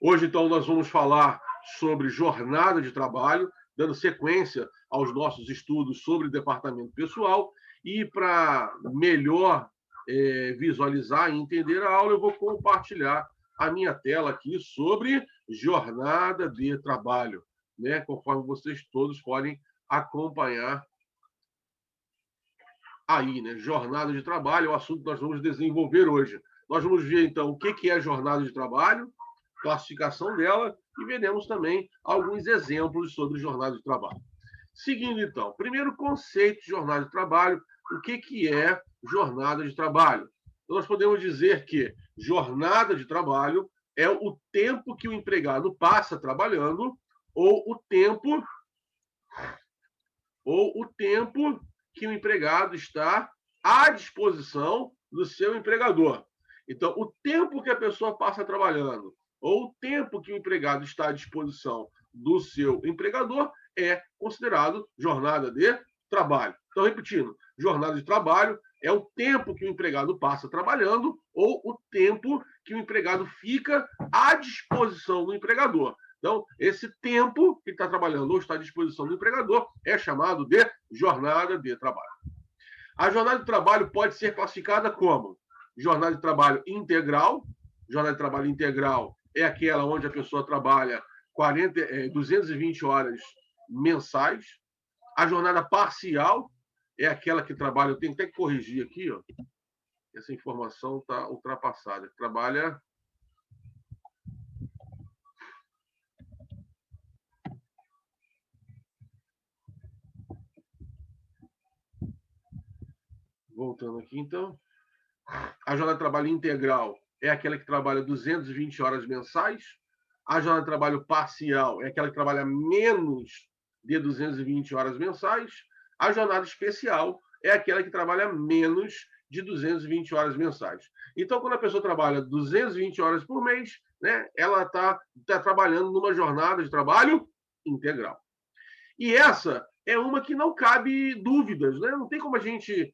Hoje, então, nós vamos falar sobre jornada de trabalho, dando sequência aos nossos estudos sobre departamento pessoal. E para melhor visualizar e entender a aula, eu vou compartilhar a minha tela aqui sobre jornada de trabalho, né? Conforme vocês todos podem acompanhar aí, né? Jornada de trabalho é o assunto que nós vamos desenvolver hoje. Nós vamos ver, então, o que é a jornada de trabalho, classificação dela, e veremos também alguns exemplos sobre jornada de trabalho. Seguindo, então, primeiro conceito de jornada de trabalho, o que é jornada de trabalho? Então, nós podemos dizer que jornada de trabalho é o tempo que o empregado passa trabalhando ou o tempo que o empregado está à disposição do seu empregador. Então, o tempo que a pessoa passa trabalhando ou o tempo que o empregado está à disposição do seu empregador é considerado jornada de trabalho. Então, repetindo, jornada de trabalho é o tempo que o empregado passa trabalhando ou o tempo que o empregado fica à disposição do empregador. Então, esse tempo que está trabalhando ou está à disposição do empregador é chamado de jornada de trabalho. A jornada de trabalho pode ser classificada como jornada de trabalho integral. Jornada de trabalho integral é aquela onde a pessoa trabalha 220 horas mensais. A jornada parcial é aquela que trabalha, eu tenho até que corrigir aqui, ó, essa informação está ultrapassada, trabalha voltando aqui, então. A jornada de trabalho integral é aquela que trabalha 220 horas mensais. A jornada de trabalho parcial é aquela que trabalha menos de 220 horas mensais. A jornada especial é aquela que trabalha menos de 220 horas mensais. Então, quando a pessoa trabalha 220 horas por mês, né, ela está trabalhando numa jornada de trabalho integral. E essa é uma que não cabe dúvidas, né? Não tem como a gente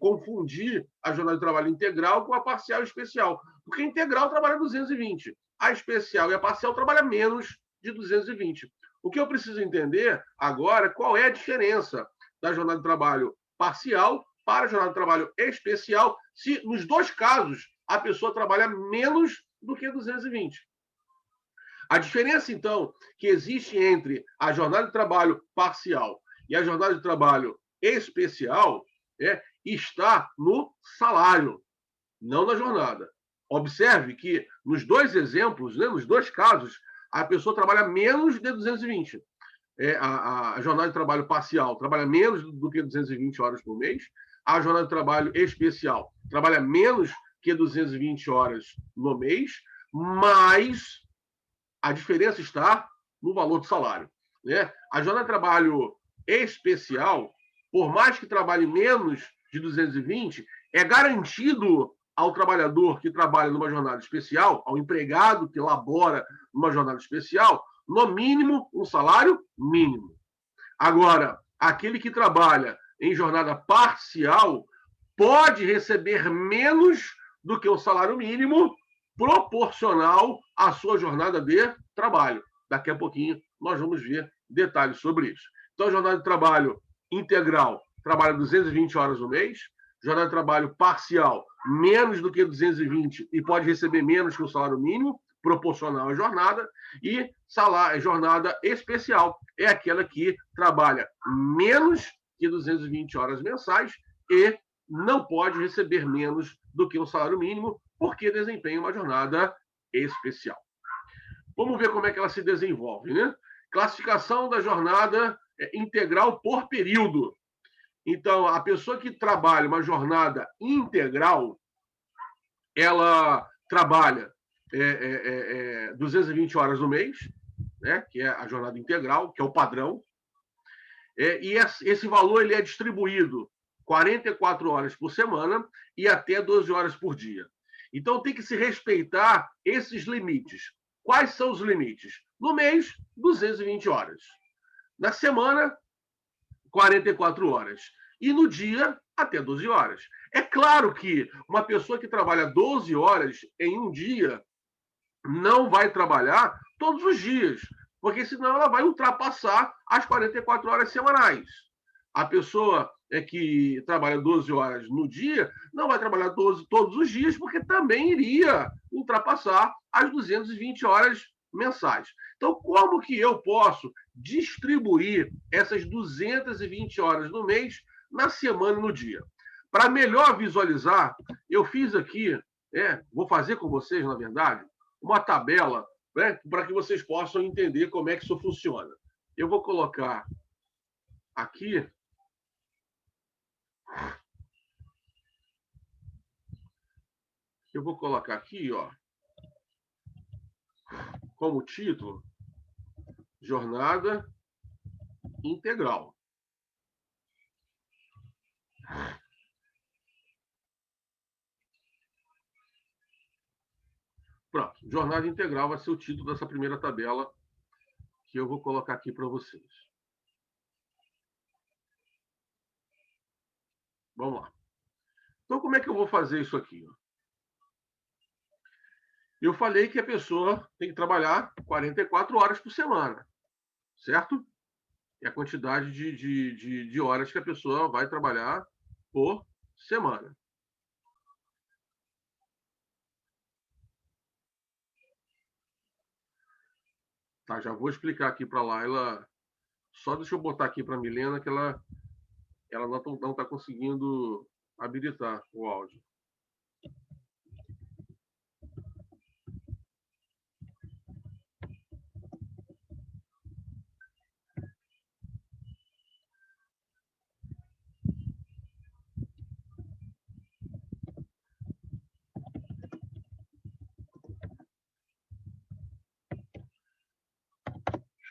confundir a jornada de trabalho integral com a parcial e especial, porque a integral trabalha 220, a especial e a parcial trabalham menos de 220. O que eu preciso entender agora é qual é a diferença da jornada de trabalho parcial para a jornada de trabalho especial, se nos dois casos a pessoa trabalha menos do que 220. A diferença, então, que existe entre a jornada de trabalho parcial e a jornada de trabalho especial está no salário, não na jornada. Observe que nos dois exemplos, né, nos dois casos, a pessoa trabalha menos de 220. A jornada de trabalho parcial trabalha menos do que 220 horas por mês. A jornada de trabalho especial trabalha menos que 220 horas no mês, mas a diferença está no valor do salário, né? A jornada de trabalho especial, por mais que trabalhe menos de 220, é garantido ao trabalhador que trabalha numa jornada especial, ao empregado que labora numa jornada especial, no mínimo um salário mínimo. Agora, aquele que trabalha em jornada parcial pode receber menos do que o salário mínimo proporcional à sua jornada de trabalho. Daqui a pouquinho nós vamos ver detalhes sobre isso. Então, a jornada de trabalho integral trabalha 220 horas no mês, jornada de trabalho parcial menos do que 220 e pode receber menos que o salário mínimo, proporcional à jornada, e jornada especial é aquela que trabalha menos que 220 horas mensais e não pode receber menos do que um salário mínimo, porque desempenha uma jornada especial. Vamos ver como é que ela se desenvolve, né? Classificação da jornada integral por período. Então, a pessoa que trabalha uma jornada integral, ela trabalha 220 horas no mês, né, que é a jornada integral, que é o padrão, e esse valor ele é distribuído 44 horas por semana e até 12 horas por dia. Então, tem que se respeitar esses limites. Quais são os limites? No mês, 220 horas. Na semana, 44 horas. E no dia, até 12 horas. É claro que uma pessoa que trabalha 12 horas em um dia, não vai trabalhar todos os dias, porque senão ela vai ultrapassar as 44 horas semanais. A pessoa que trabalha 12 horas no dia não vai trabalhar 12 todos os dias, porque também iria ultrapassar as 220 horas mensais. Então, como que eu posso distribuir essas 220 horas no mês, na semana e no dia? Para melhor visualizar, eu fiz aqui, vou fazer com vocês, na verdade, uma tabela, né, para que vocês possam entender como é que isso funciona. Eu vou colocar aqui. Eu vou colocar aqui, ó, como título, Jornada Integral. Pronto, Jornada Integral vai ser o título dessa primeira tabela que eu vou colocar aqui para vocês. Vamos lá. Então, como é que eu vou fazer isso aqui? Eu falei que a pessoa tem que trabalhar 44 horas por semana, certo? É a quantidade de horas que a pessoa vai trabalhar por semana. Tá, já vou explicar aqui para a Laila. Só deixa eu botar aqui para a Milena que ela não está conseguindo habilitar o áudio.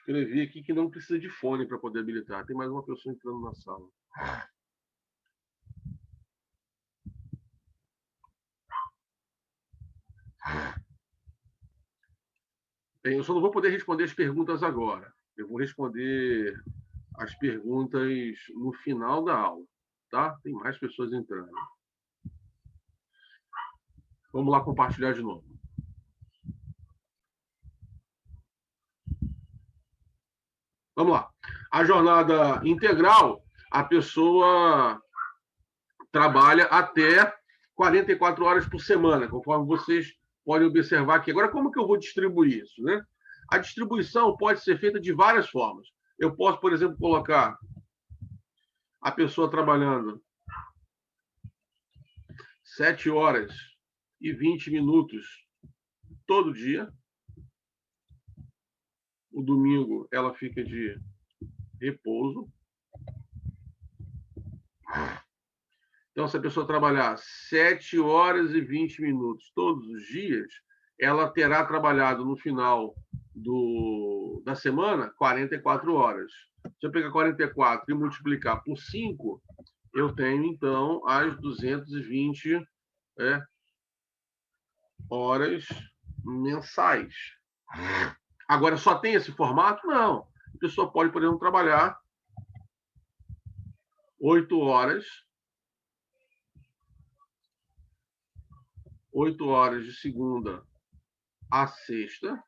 Escrevi aqui que não precisa de fone para poder habilitar. Tem mais uma pessoa entrando na sala. Bem, eu só não vou poder responder as perguntas agora. Eu vou responder as perguntas no final da aula, tá? Tem mais pessoas entrando. Vamos lá compartilhar de novo. Vamos lá. A jornada integral, a pessoa trabalha até 44 horas por semana, conforme vocês podem observar aqui. Agora, como que eu vou distribuir isso, né? A distribuição pode ser feita de várias formas. Eu posso, por exemplo, colocar a pessoa trabalhando 7 horas e 20 minutos todo dia. O domingo ela fica de repouso. Então, se a pessoa trabalhar 7 horas e 20 minutos todos os dias, ela terá trabalhado no final da semana 44 horas. Se eu pegar 44 e multiplicar por 5, eu tenho, então, as 220 horas mensais. Agora, só tem esse formato? Não. A pessoa pode, por exemplo, trabalhar 8 horas 8 horas de segunda a sexta.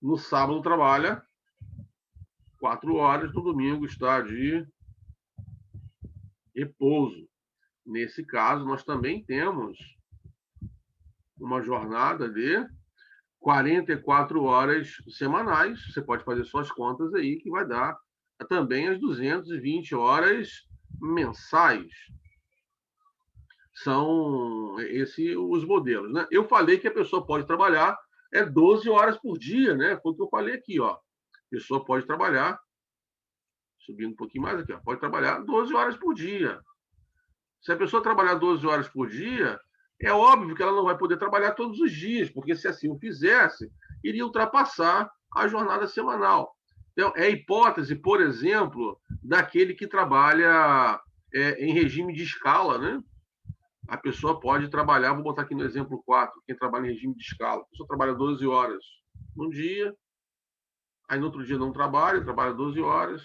No sábado trabalha 4 horas, no domingo está de repouso. Nesse caso, nós também temos uma jornada de 44 horas semanais. Você pode fazer suas contas aí, que vai dar também as 220 horas mensais. São esses os modelos, né? Eu falei que a pessoa pode trabalhar 12 horas por dia, né? Foi o que eu falei aqui, ó. A pessoa pode trabalhar, subindo um pouquinho mais aqui, ó, pode trabalhar 12 horas por dia. Se a pessoa trabalhar 12 horas por dia, é óbvio que ela não vai poder trabalhar todos os dias, porque se assim o fizesse, iria ultrapassar a jornada semanal. Então, é a hipótese, por exemplo, daquele que trabalha em regime de escala, né? A pessoa pode trabalhar, vou botar aqui no exemplo 4, quem trabalha em regime de escala. A pessoa trabalha 12 horas num dia, aí no outro dia não trabalha 12 horas,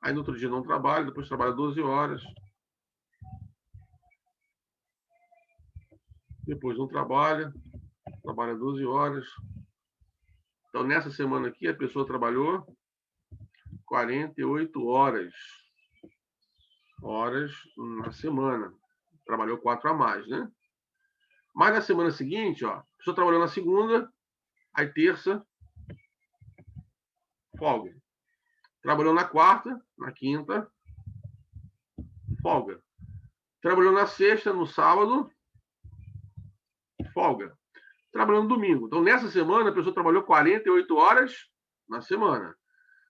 aí no outro dia não trabalha, depois trabalha 12 horas. depois não trabalha 12 horas. Então, nessa semana aqui, a pessoa trabalhou 48 horas na semana. Trabalhou 4 a mais, né? Mas na semana seguinte, ó, a pessoa trabalhou na segunda, aí terça, folga. Trabalhou na quarta, na quinta, folga. Trabalhou na sexta, no sábado, folga. Trabalhou no domingo. Então, nessa semana, a pessoa trabalhou 48 horas na semana.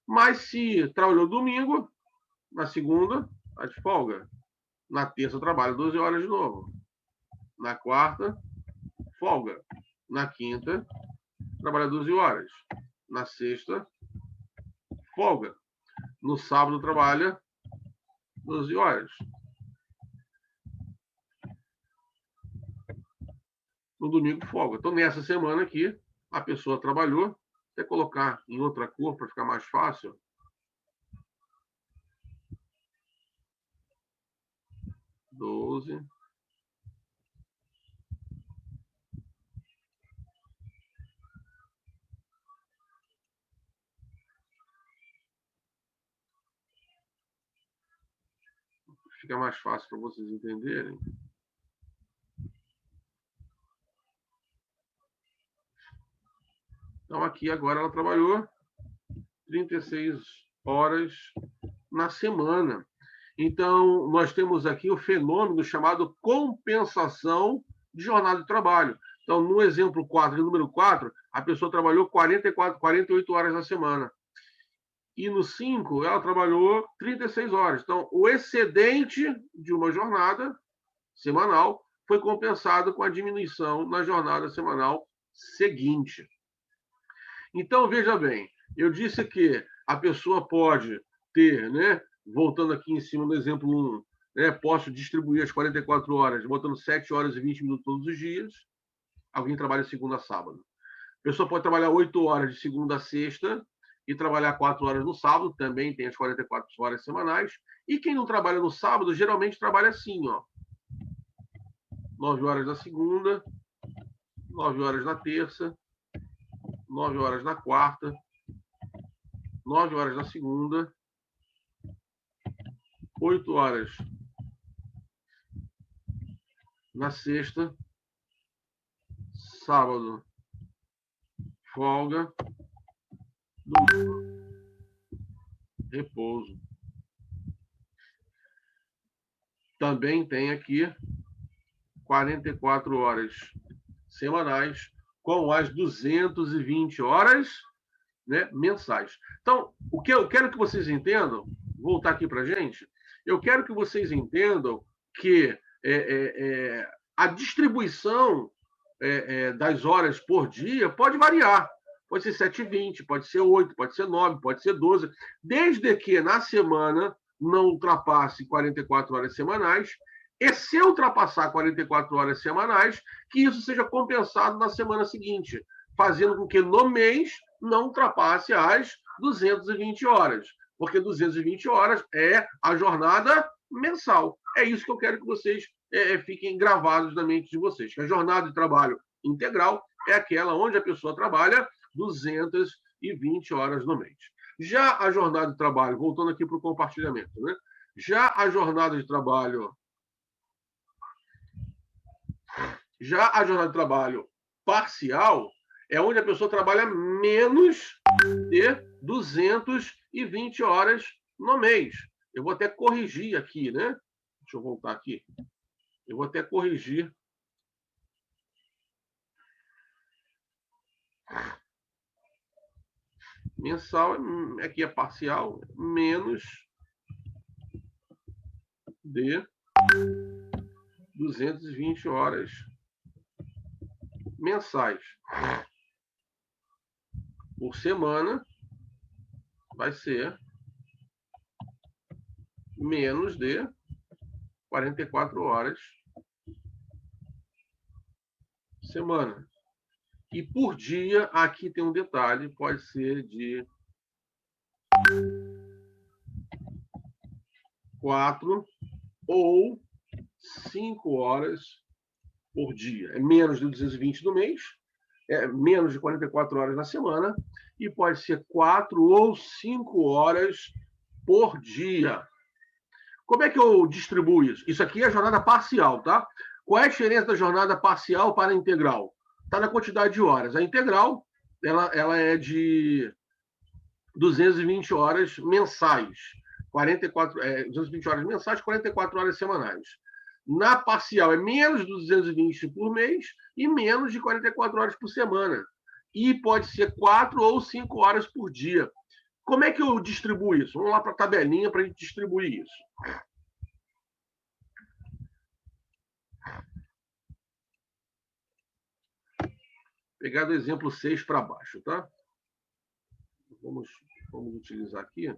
Mas se trabalhou domingo, na segunda, está de folga. Na terça, trabalha 12 horas de novo. Na quarta, folga. Na quinta, trabalha 12 horas. Na sexta, folga. No sábado, trabalha 12 horas. No domingo, folga. Então, nessa semana aqui, a pessoa trabalhou. Até colocar em outra cor para ficar mais fácil. 12. Fica mais fácil para vocês entenderem. Então, aqui agora ela trabalhou 36 horas na semana. Então, nós temos aqui o fenômeno chamado compensação de jornada de trabalho. Então, no exemplo 4, número 4, a pessoa trabalhou 48 horas na semana. E no 5, ela trabalhou 36 horas. Então, o excedente de uma jornada semanal foi compensado com a diminuição na jornada semanal seguinte. Então, veja bem, eu disse que a pessoa pode ter, né, voltando aqui em cima do exemplo 1, né, posso distribuir as 44 horas, botando 7 horas e 20 minutos todos os dias. Alguém trabalha segunda a sábado. A pessoa pode trabalhar 8 horas de segunda a sexta e trabalhar 4 horas no sábado, também tem as 44 horas semanais. E quem não trabalha no sábado, geralmente trabalha assim, ó. 9 horas na segunda, 9 horas na terça, 9 horas na quarta, 9 horas na segunda, 8 horas na sexta, sábado, folga, domingo, repouso. Também tem aqui 44 horas semanais com as 220 horas, né, mensais. Então, o que eu quero que vocês entendam, voltar aqui para a gente, eu quero que vocês entendam que a distribuição das horas por dia pode variar. Pode ser 7h20, pode ser 8, pode ser 9, pode ser 12, desde que na semana não ultrapasse 44 horas semanais, e se ultrapassar 44 horas semanais, que isso seja compensado na semana seguinte, fazendo com que no mês não ultrapasse as 220 horas, porque 220 horas é a jornada mensal. É isso que eu quero que vocês fiquem gravados na mente de vocês, que a jornada de trabalho integral é aquela onde a pessoa trabalha 220 horas no mês. Já a jornada de trabalho, voltando aqui para o compartilhamento, né? Já a jornada de trabalho parcial é onde a pessoa trabalha menos de 220 horas no mês. Eu vou até corrigir aqui, né? Deixa eu voltar aqui. Eu vou até corrigir. Mensal, aqui é parcial, menos de 220 horas mensais. Por semana, vai ser menos de 44 horas semana. E por dia, aqui tem um detalhe, pode ser de 4 ou 5 horas por dia. É menos de 220 no mês, é menos de 44 horas na semana e pode ser 4 ou 5 horas por dia. Como é que eu distribuo isso? Isso aqui é a jornada parcial, tá? Qual é a diferença da jornada parcial para a integral? Está na quantidade de horas. A integral ela é de 220 horas mensais. 220 horas mensais, 44 horas semanais. Na parcial é menos de 220 por mês e menos de 44 horas por semana. E pode ser 4 ou 5 horas por dia. Como é que eu distribuo isso? Vamos lá para a tabelinha para a gente distribuir isso. Pegar do exemplo 6 para baixo, tá? Vamos utilizar aqui.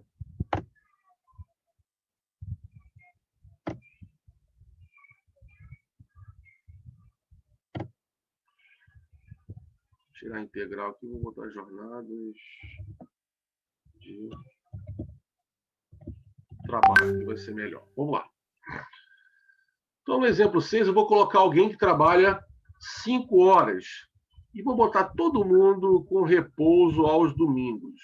Tirar a integral aqui, vou botar jornadas de trabalho, que vai ser melhor. Vamos lá. Então, no exemplo 6, eu vou colocar alguém que trabalha 5 horas. E vou botar todo mundo com repouso aos domingos.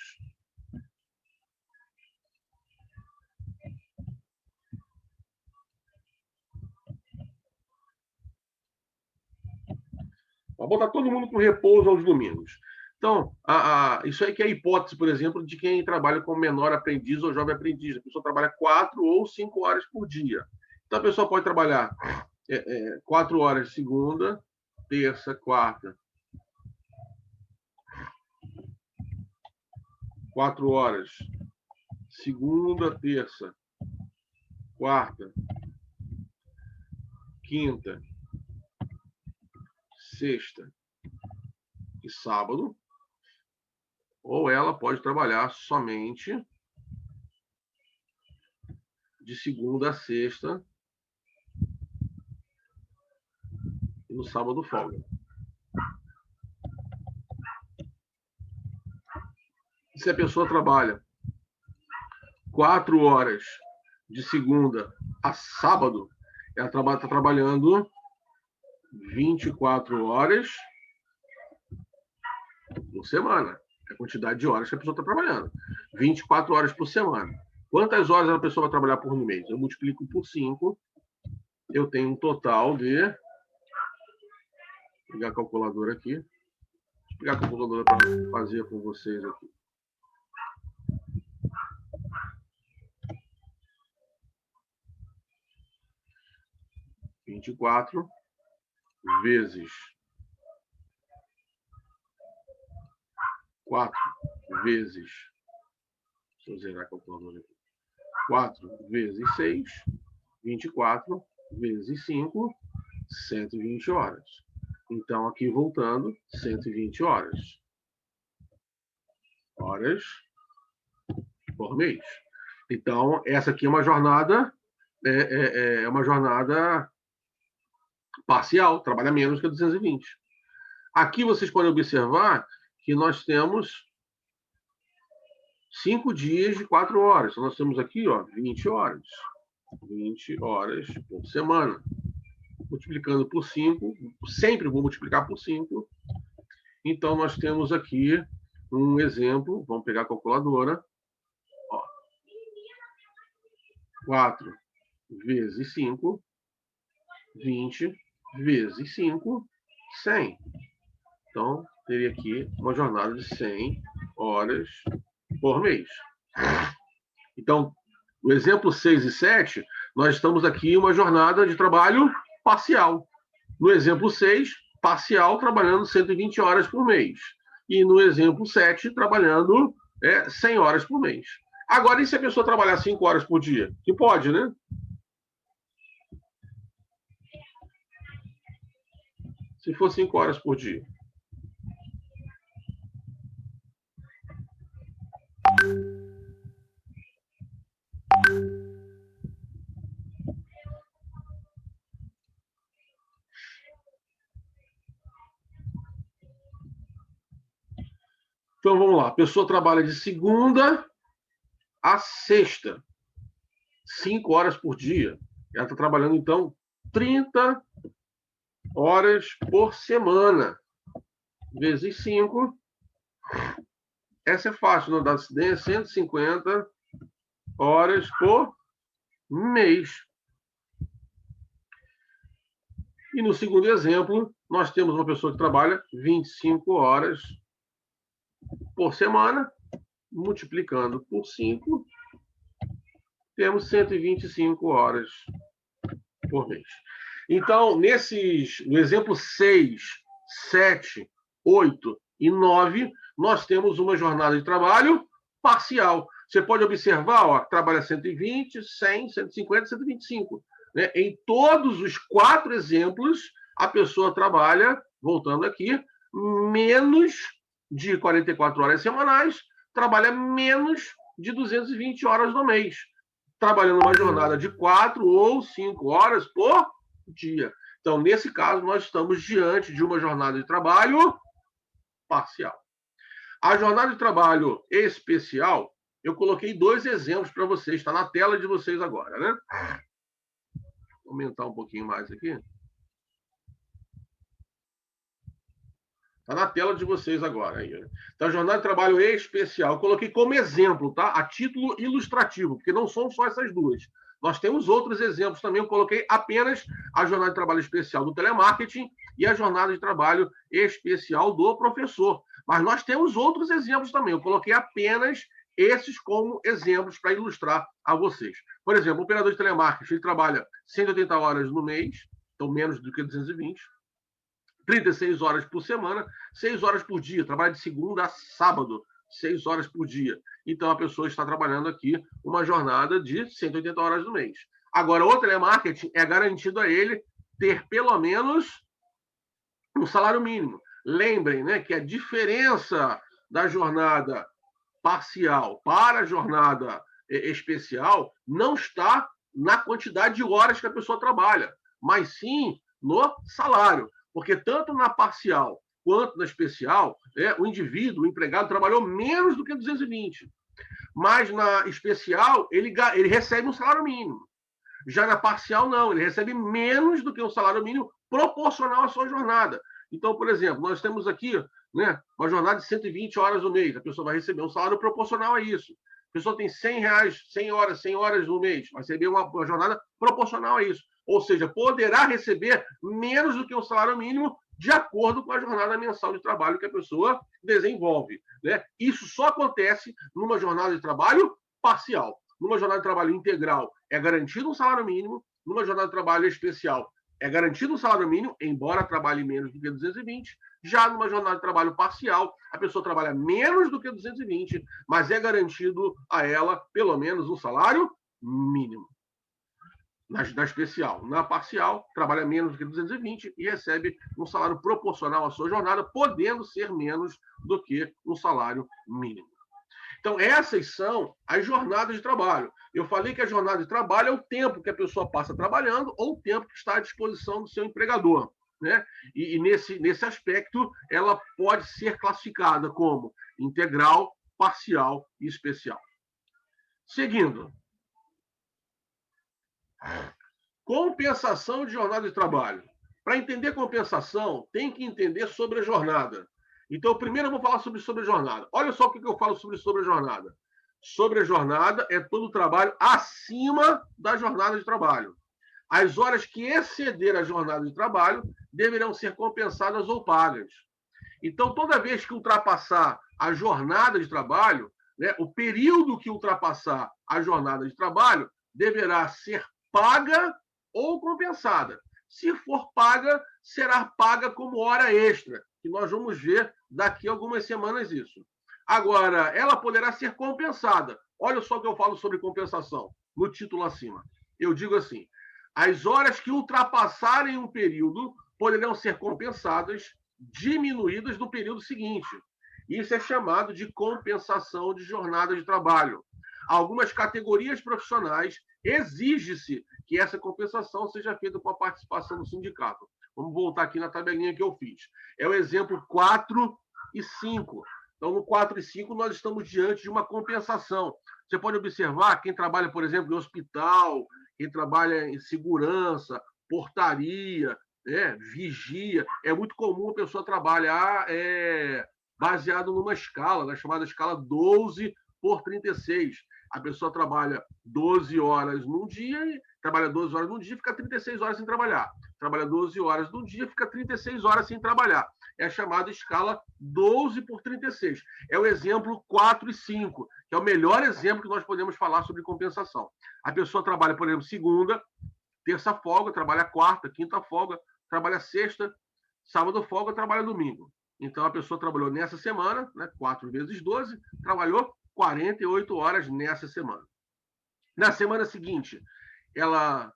Vou botar todo mundo com repouso aos domingos. Então, isso aí que é a hipótese, por exemplo, de quem trabalha como menor aprendiz ou jovem aprendiz. A pessoa trabalha 4 ou 5 horas por dia. Então, a pessoa pode trabalhar 4 horas segunda, terça, quarta. 4 horas segunda, terça, quarta, quinta, sexta e sábado. Ou ela pode trabalhar somente de segunda a sexta e no sábado folga. Se a pessoa trabalha 4 horas de segunda a sábado, ela está trabalhando 24 horas por semana. É a quantidade de horas que a pessoa está trabalhando. 24 horas por semana. Quantas horas a pessoa vai trabalhar por mês? Eu multiplico por 5. Eu tenho um total de... Vou pegar a calculadora aqui. Vou pegar a calculadora para fazer com vocês aqui. (24) vezes 4 vezes... Deixa eu zerar a calculadora aqui. 4 vezes 6, 24 vezes 5, 120 horas. Então, aqui voltando, 120 horas. Horas por mês. Então, essa aqui é uma jornada, uma jornada parcial, trabalha menos que 220. Aqui vocês podem observar que nós temos 5 dias de 4 horas. Então, nós temos aqui 20 horas. 20 horas por semana. Multiplicando por 5, sempre vou multiplicar por 5. Então, nós temos aqui um exemplo. Vamos pegar a calculadora. 4 vezes 5, 20 vezes 5, 100. Então, teria aqui uma jornada de 100 horas por mês. Então, no exemplo 6 e 7, nós estamos aqui em uma jornada de trabalho parcial. No exemplo 6, parcial, trabalhando 120 horas por mês. E no exemplo 7, trabalhando 100 horas por mês. Agora, e se a pessoa trabalhar 5 horas por dia? Que pode, né? Se for 5 horas por dia. Então, vamos lá. A pessoa trabalha de segunda a sexta, 5 horas por dia. Ela está trabalhando, então, 30 horas por semana, vezes 5. Essa é fácil, não dá acidência, 150 horas por mês. E no segundo exemplo, nós temos uma pessoa que trabalha 25 horas por semana, multiplicando por 5, temos 125 horas por mês. Então, no exemplo 6, 7, 8 e 9, nós temos uma jornada de trabalho parcial. Você pode observar, ó, trabalha 120, 100, 150, 125. Né? Em todos os 4 exemplos, a pessoa trabalha, voltando aqui, menos de 44 horas semanais, trabalha menos de 220 horas no mês, trabalhando uma jornada de 4 ou 5 horas por dia. Então, nesse caso, nós estamos diante de uma jornada de trabalho parcial. A jornada de trabalho especial, eu coloquei 2 exemplos para vocês, está na tela de vocês agora, né? Vou aumentar um pouquinho mais aqui. Está na tela de vocês agora. Então, a jornada de trabalho especial, eu coloquei como exemplo, tá? A título ilustrativo, porque não são só essas 2. Nós temos outros exemplos também. Eu coloquei apenas a jornada de trabalho especial do telemarketing e a jornada de trabalho especial do professor. Mas nós temos outros exemplos também. Eu coloquei apenas esses como exemplos para ilustrar a vocês. Por exemplo, o operador de telemarketing, ele trabalha 180 horas no mês, então menos do que 220. 36 horas por semana, 6 horas por dia, trabalha de segunda a sábado, 6 horas por dia. Então, a pessoa está trabalhando aqui uma jornada de 180 horas no mês. Agora, o telemarketing é garantido a ele ter pelo menos um salário mínimo. Lembrem, né, que a diferença da jornada parcial para a jornada especial não está na quantidade de horas que a pessoa trabalha, mas sim no salário. Porque tanto na parcial quanto na especial, o indivíduo, o empregado, trabalhou menos do que 220. Mas na especial, ele recebe um salário mínimo. Já na parcial, não. Ele recebe menos do que um salário mínimo proporcional à sua jornada. Então, por exemplo, nós temos aqui, né, uma jornada de 120 horas no mês. A pessoa vai receber um salário proporcional a isso. A pessoa tem 100 reais, 100 horas no mês. Vai receber uma jornada proporcional a isso. Ou seja, poderá receber menos do que um salário mínimo de acordo com a jornada mensal de trabalho que a pessoa desenvolve. Né? Isso só acontece numa jornada de trabalho parcial. Numa jornada de trabalho integral é garantido um salário mínimo, numa jornada de trabalho especial é garantido um salário mínimo, embora trabalhe menos do que 220. Já numa jornada de trabalho parcial, a pessoa trabalha menos do que 220, mas é garantido a ela pelo menos um salário mínimo. Na especial. Na parcial, trabalha menos do que 220 e recebe um salário proporcional à sua jornada, podendo ser menos do que um salário mínimo. Então, essas são as jornadas de trabalho. Eu falei que a jornada de trabalho é o tempo que a pessoa passa trabalhando ou o tempo que está à disposição do seu empregador. Né? E nesse aspecto, ela pode ser classificada como integral, parcial e especial. Seguindo. Compensação de jornada de trabalho. Para entender compensação, tem que entender sobre a jornada. Então, primeiro eu vou falar sobre a jornada. Olha só o que eu falo sobre a jornada. Sobre a jornada é todo o trabalho acima da jornada de trabalho. As horas que exceder a jornada de trabalho deverão ser compensadas ou pagas. Então, toda vez que ultrapassar a jornada de trabalho, né, o período que ultrapassar a jornada de trabalho deverá ser paga ou compensada. Se for paga, será paga como hora extra, que nós vamos ver daqui a algumas semanas isso. Agora, ela poderá ser compensada. Olha só o que eu falo sobre compensação, no título acima. Eu digo assim, as horas que ultrapassarem um período poderão ser compensadas, diminuídas no período seguinte. Isso é chamado de compensação de jornada de trabalho. Algumas categorias profissionais exige-se que essa compensação seja feita com a participação do sindicato. Vamos voltar aqui na tabelinha que eu fiz. É o exemplo 4 e 5. Então, no 4 e 5, nós estamos diante de uma compensação. Você pode observar quem trabalha, por exemplo, em hospital, quem trabalha em segurança, portaria, vigia. É muito comum a pessoa trabalhar baseado numa escala, na chamada escala 12 por 36. A pessoa trabalha 12 horas num dia, trabalha 12 horas num dia, fica 36 horas sem trabalhar. Trabalha 12 horas num dia, fica 36 horas sem trabalhar. É a chamada escala 12 por 36. É o exemplo 4 e 5, que é o melhor exemplo que nós podemos falar sobre compensação. A pessoa trabalha, por exemplo, segunda, terça folga, trabalha quarta, quinta folga, trabalha sexta, sábado folga, trabalha domingo. Então, a pessoa trabalhou nessa semana, 4 vezes 12, trabalhou 48 horas nessa semana. Na semana seguinte, ela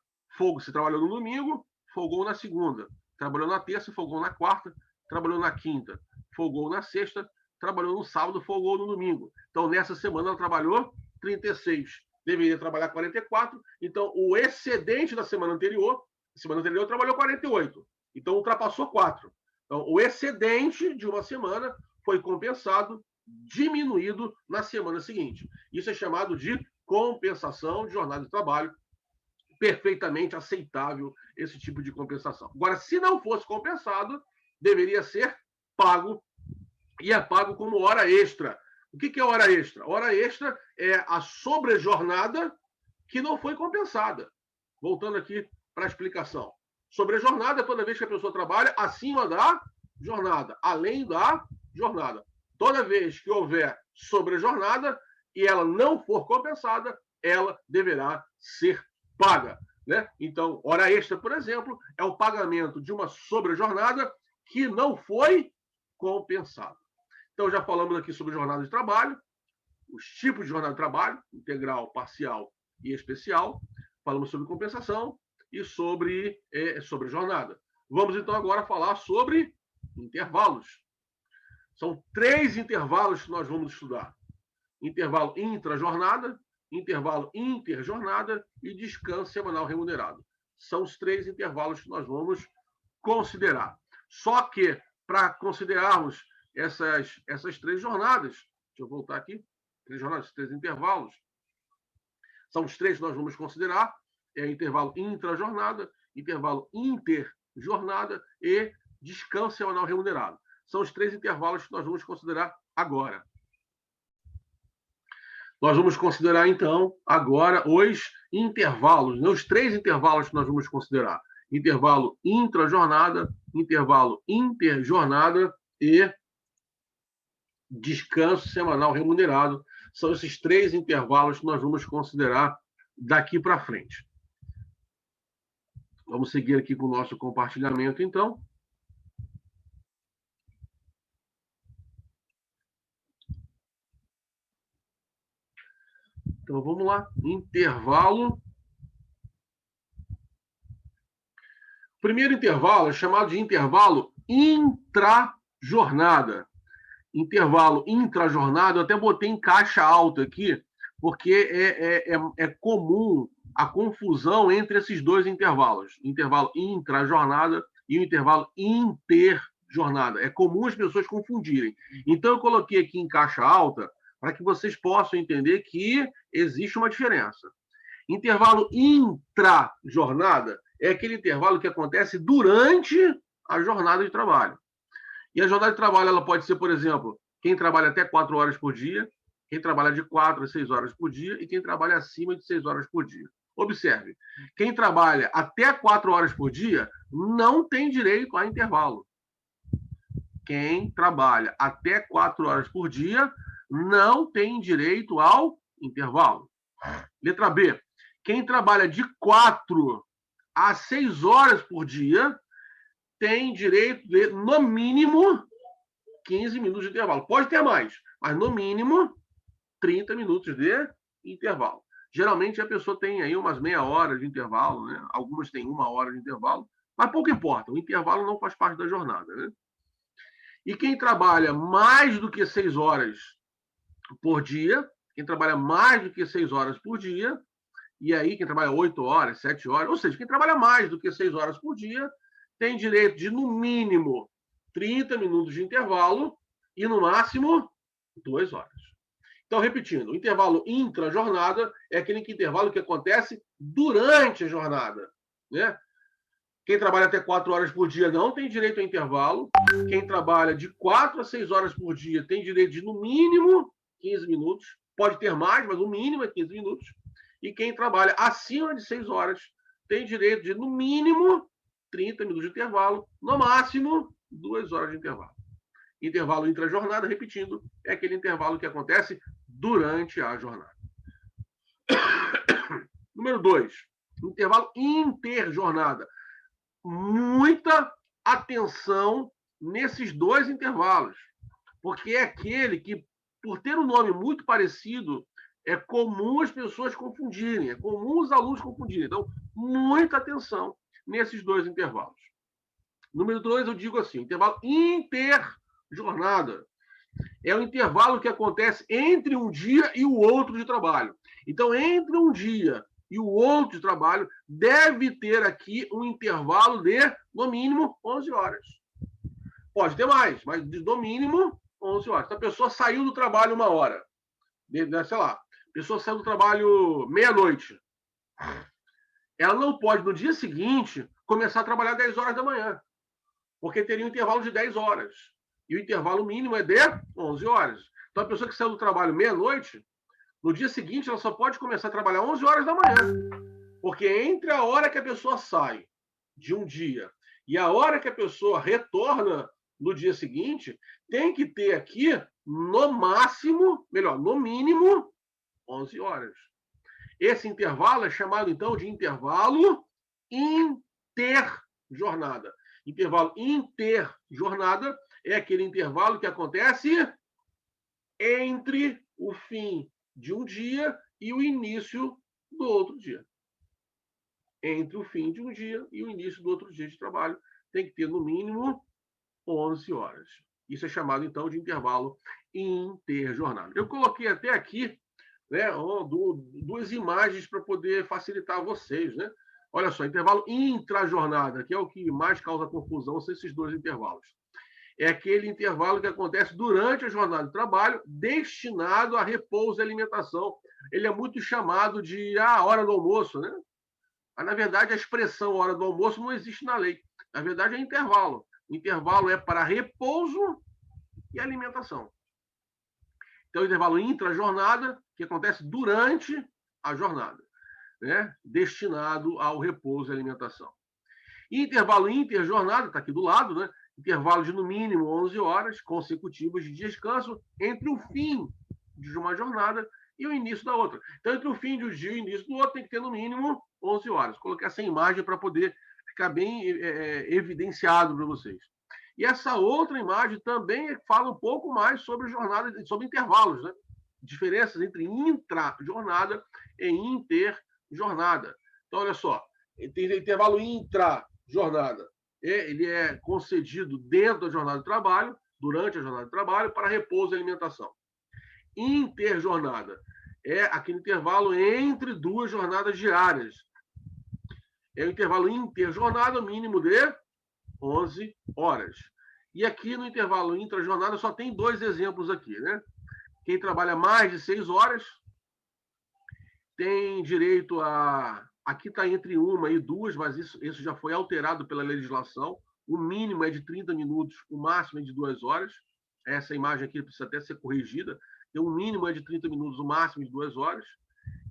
se trabalhou no domingo, folgou na segunda, trabalhou na terça, folgou na quarta, trabalhou na quinta, folgou na sexta, trabalhou no sábado, folgou no domingo. Então, nessa semana, ela trabalhou 36. Deveria trabalhar 44. Então, o excedente da semana anterior trabalhou 48. Então, ultrapassou 4. Então, o excedente de uma semana foi compensado, diminuído na semana seguinte. Isso é chamado de compensação de jornada de trabalho. Perfeitamente aceitável esse tipo de compensação. Agora, se não fosse compensado, deveria ser pago, e é pago como hora extra. O que é hora extra? Hora extra é a sobrejornada que não foi compensada. Voltando aqui para a explicação. Sobrejornada é toda vez que a pessoa trabalha acima da jornada, além da jornada. Toda vez que houver sobrejornada e ela não for compensada, ela deverá ser paga. Então, hora extra, por exemplo, é o pagamento de uma sobrejornada que não foi compensada. Então, já falamos aqui sobre jornada de trabalho, os tipos de jornada de trabalho, integral, parcial e especial. Falamos sobre compensação e sobre jornada. Vamos, então, agora falar sobre intervalos. São 3 intervalos que nós vamos estudar. Intervalo intra-jornada, intervalo interjornada e descanso semanal remunerado. São os 3 intervalos que nós vamos considerar. Só que, para considerarmos essas 3 jornadas, deixa eu voltar aqui, 3 jornadas, 3 intervalos, são os 3 que nós vamos considerar, intervalo intra-jornada, intervalo interjornada e descanso semanal remunerado. São os 3 intervalos que nós vamos considerar agora. Nós vamos considerar, então, agora os intervalos, os 3 intervalos que nós vamos considerar. Intervalo intra-jornada, intervalo interjornada e descanso semanal remunerado. São esses 3 intervalos que nós vamos considerar daqui para frente. Vamos seguir aqui com o nosso compartilhamento, então. Então, vamos lá. Intervalo. O primeiro intervalo é chamado de intervalo intrajornada. Intervalo intrajornada, eu até botei em caixa alta aqui, porque é comum a confusão entre esses 2 intervalos. Intervalo intrajornada e o intervalo interjornada. É comum as pessoas confundirem. Então, eu coloquei aqui em caixa alta para que vocês possam entender que existe uma diferença. Intervalo intrajornada é aquele intervalo que acontece durante a jornada de trabalho. E a jornada de trabalho ela pode ser, por exemplo, quem trabalha até 4 horas por dia, quem trabalha de 4 a 6 horas por dia e quem trabalha acima de 6 horas por dia. Observe, quem trabalha até 4 horas por dia não tem direito a intervalo. Quem trabalha até 4 horas por dia não tem direito ao intervalo. Letra B. Quem trabalha de 4 a 6 horas por dia tem direito de, no mínimo, 15 minutos de intervalo. Pode ter mais, mas no mínimo 30 minutos de intervalo. Geralmente a pessoa tem aí umas meia hora de intervalo, né? Algumas têm 1 hora de intervalo, mas pouco importa, o intervalo não faz parte da jornada, né? E quem trabalha mais do que 6 horas por dia, quem trabalha mais do que 6 horas por dia, e aí quem trabalha 8 horas, 7 horas, ou seja, quem trabalha mais do que 6 horas por dia, tem direito de, no mínimo, 30 minutos de intervalo e, no máximo, 2 horas. Então, repetindo, o intervalo intra-jornada é aquele intervalo que acontece durante a jornada, né? Quem trabalha até 4 horas por dia não tem direito a intervalo. Quem trabalha de 4 a 6 horas por dia tem direito de, no mínimo, 15 minutos. Pode ter mais, mas o mínimo é 15 minutos. E quem trabalha acima de 6 horas tem direito de, no mínimo, 30 minutos de intervalo, no máximo, 2 horas de intervalo. Intervalo intra-jornada, repetindo, é aquele intervalo que acontece durante a jornada. Número 2, intervalo interjornada. Muita atenção nesses dois intervalos, porque é aquele que, por ter um nome muito parecido, é comum as pessoas confundirem, é comum os alunos confundirem. Então, muita atenção nesses dois intervalos. Número 2, eu digo assim, intervalo interjornada. É o intervalo que acontece entre um dia e o outro de trabalho. Então, entre um dia e o outro de trabalho, deve ter aqui um intervalo de, no mínimo, 11 horas. Pode ter mais, mas no mínimo 11 horas. Então, a pessoa saiu do trabalho 1 hora. Sei lá, a pessoa saiu do trabalho meia-noite. Ela não pode, no dia seguinte, começar a trabalhar 10 horas da manhã, porque teria um intervalo de 10 horas. E o intervalo mínimo é de 11 horas. Então, a pessoa que saiu do trabalho meia-noite, no dia seguinte, ela só pode começar a trabalhar 11 horas da manhã. Porque entre a hora que a pessoa sai de um dia e a hora que a pessoa retorna no dia seguinte, tem que ter aqui, no máximo, melhor, no mínimo, 11 horas. Esse intervalo é chamado, então, de intervalo interjornada. Intervalo interjornada é aquele intervalo que acontece entre o fim de um dia e o início do outro dia. Entre o fim de um dia e o início do outro dia de trabalho, tem que ter, no mínimo, 11 horas. Isso é chamado, então, de intervalo interjornada. Eu coloquei até aqui, né, duas imagens para poder facilitar vocês, né? Olha só, intervalo intrajornada, que é o que mais causa confusão, são esses dois intervalos. É aquele intervalo que acontece durante a jornada de trabalho, destinado a repouso e alimentação. Ele é muito chamado de hora do almoço, né? Mas, na verdade, a expressão hora do almoço não existe na lei. Na verdade, é intervalo. O intervalo é para repouso e alimentação. Então, o intervalo intrajornada, que acontece durante a jornada, né? Destinado ao repouso e alimentação. E intervalo interjornada, está aqui do lado, né? Intervalo de no mínimo 11 horas consecutivas de descanso entre o fim de uma jornada e o início da outra. Então, entre o fim de um dia e o início do outro, tem que ter no mínimo 11 horas. Vou colocar essa imagem para poder ficar bem evidenciado para vocês. E essa outra imagem também fala um pouco mais sobre jornada, sobre intervalos, né? Diferenças entre intra-jornada e interjornada. Então, olha só, tem intervalo intra-jornada. Ele é concedido dentro da jornada de trabalho, durante a jornada de trabalho, para repouso e alimentação. Interjornada é aquele intervalo entre duas jornadas diárias. É o intervalo interjornada mínimo de 11 horas. E aqui no intervalo intrajornada só tem 2 exemplos aqui, né? Quem trabalha mais de 6 horas tem direito a... Aqui está entre 1 e 2, mas isso já foi alterado pela legislação. O mínimo é de 30 minutos, o máximo é de 2 horas. Essa imagem aqui precisa até ser corrigida. O mínimo é de 30 minutos, o máximo de 2 horas.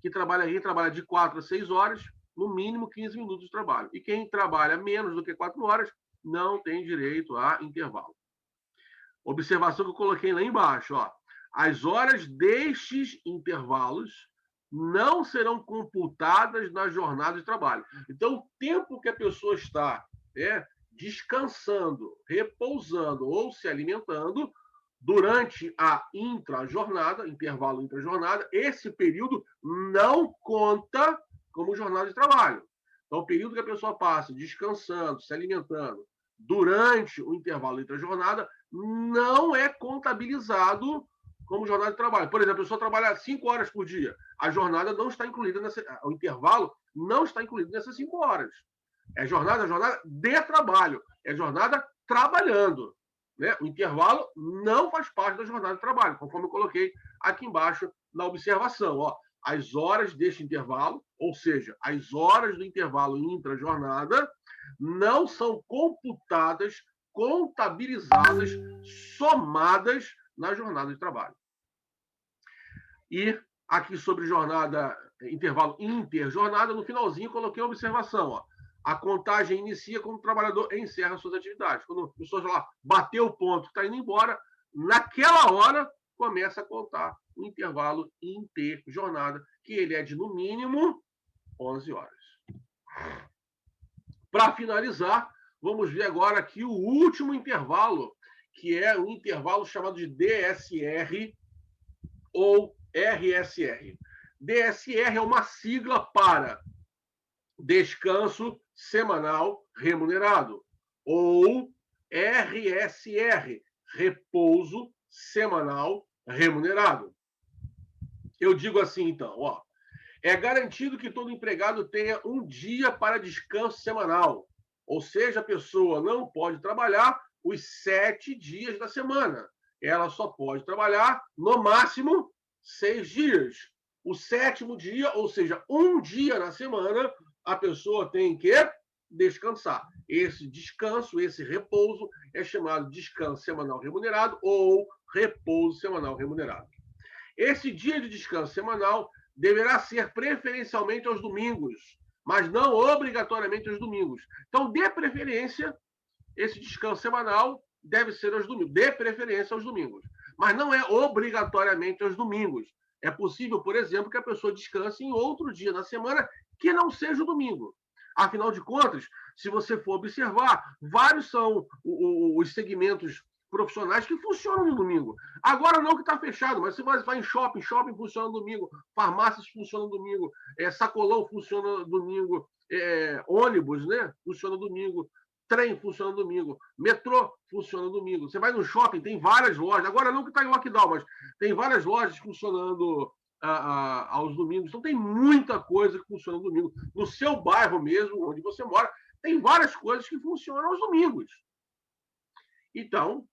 Quem trabalha de 4 a 6 horas, no mínimo 15 minutos de trabalho. E quem trabalha menos do que 4 horas, não tem direito a intervalo. Observação que eu coloquei lá embaixo, ó. As horas destes intervalos não serão computadas na jornada de trabalho. Então, o tempo que a pessoa está descansando, repousando ou se alimentando durante a intrajornada, intervalo intrajornada, esse período não conta como jornada de trabalho. Então, o período que a pessoa passa descansando, se alimentando, durante o intervalo intrajornada, não é contabilizado como jornada de trabalho. Por exemplo, a pessoa trabalha 5 horas por dia. A jornada não está incluída o intervalo não está incluído nessas 5 horas. É jornada de trabalho. É jornada trabalhando. Né? O intervalo não faz parte da jornada de trabalho, conforme eu coloquei aqui embaixo na observação. Ó, as horas deste intervalo, ou seja, as horas do intervalo intra-jornada, não são computadas, contabilizadas, somadas na jornada de trabalho. E aqui sobre jornada, intervalo interjornada, no finalzinho coloquei uma observação. Ó. A contagem inicia quando o trabalhador encerra suas atividades. Quando a pessoa já bateu o ponto, está indo embora, naquela hora começa a contar o intervalo interjornada, que ele é de, no mínimo, 11 horas. Para finalizar, vamos ver agora aqui o último intervalo, que é o intervalo chamado de DSR ou RSR. DSR é uma sigla para descanso semanal remunerado, ou RSR, repouso semanal remunerado. Eu digo assim, então, ó, é garantido que todo empregado tenha um dia para descanso semanal, ou seja, a pessoa não pode trabalhar os 7 dias da semana. Ela só pode trabalhar, no máximo, 6 dias. O 7º dia, ou seja, um dia na semana, a pessoa tem que descansar. Esse descanso, esse repouso, é chamado descanso semanal remunerado ou repouso semanal remunerado. Esse dia de descanso semanal deverá ser preferencialmente aos domingos, mas não obrigatoriamente aos domingos. Então, de preferência, esse descanso semanal deve ser aos domingos, de preferência aos domingos, mas não é obrigatoriamente aos domingos. É possível, por exemplo, que a pessoa descanse em outro dia da semana que não seja o domingo. Afinal de contas, se você for observar, vários são os segmentos profissionais que funcionam no domingo. Agora não que está fechado, mas você vai em shopping, shopping funciona no domingo, farmácias funcionam no domingo, sacolão funciona no domingo, ônibus, né, funciona no domingo, trem funciona no domingo, metrô funciona no domingo. Você vai no shopping, tem várias lojas, agora não que está em lockdown, mas tem várias lojas funcionando aos domingos. Então tem muita coisa que funciona no domingo. No seu bairro mesmo, onde você mora, tem várias coisas que funcionam aos domingos. Então,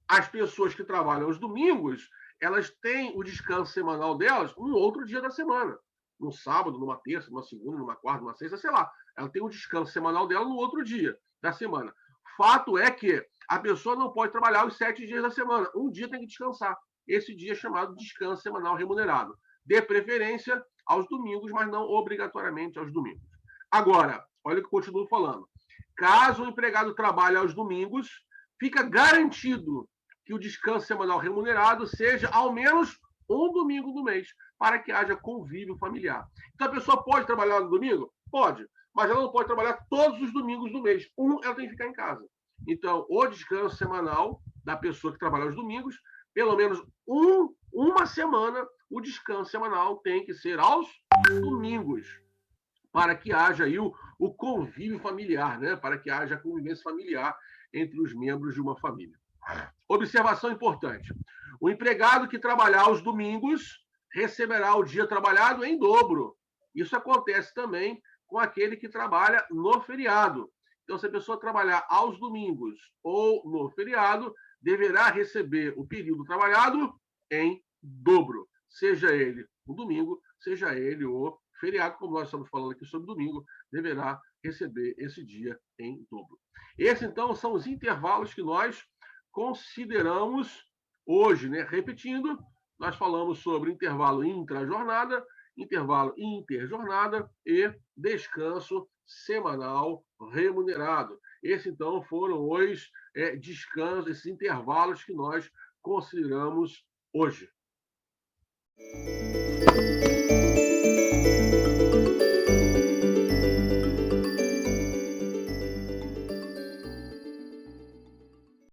as pessoas que trabalham aos domingos, elas têm o descanso semanal delas um outro dia da semana. No sábado, numa terça, numa segunda, numa quarta, numa sexta, sei lá. Ela tem o descanso semanal dela no outro dia da semana. Fato é que a pessoa não pode trabalhar os 7 dias da semana. Um dia tem que descansar. Esse dia é chamado descanso semanal remunerado. De preferência aos domingos, mas não obrigatoriamente aos domingos. Agora, olha o que eu continuo falando. Caso o empregado trabalhe aos domingos, fica garantido que o descanso semanal remunerado seja ao menos um domingo do mês, para que haja convívio familiar. Então, a pessoa pode trabalhar no domingo? Pode, mas ela não pode trabalhar todos os domingos do mês. Ela tem que ficar em casa. Então, o descanso semanal da pessoa que trabalha aos domingos, pelo menos uma semana, o descanso semanal tem que ser aos domingos, para que haja aí o convívio familiar, né? Para que haja convivência familiar entre os membros de uma família. Observação importante. O empregado que trabalhar aos domingos receberá o dia trabalhado em dobro. Isso acontece também com aquele que trabalha no feriado. Então, se a pessoa trabalhar aos domingos ou no feriado, deverá receber o período trabalhado em dobro. Seja ele o domingo, seja ele o feriado, como nós estamos falando aqui sobre domingo, deverá receber esse dia em dobro. Esses, então, são os intervalos que nós consideramos hoje, né? Repetindo, nós falamos sobre intervalo intrajornada, intervalo interjornada e descanso semanal remunerado. Esses, então, foram os descansos, esses intervalos que nós consideramos hoje.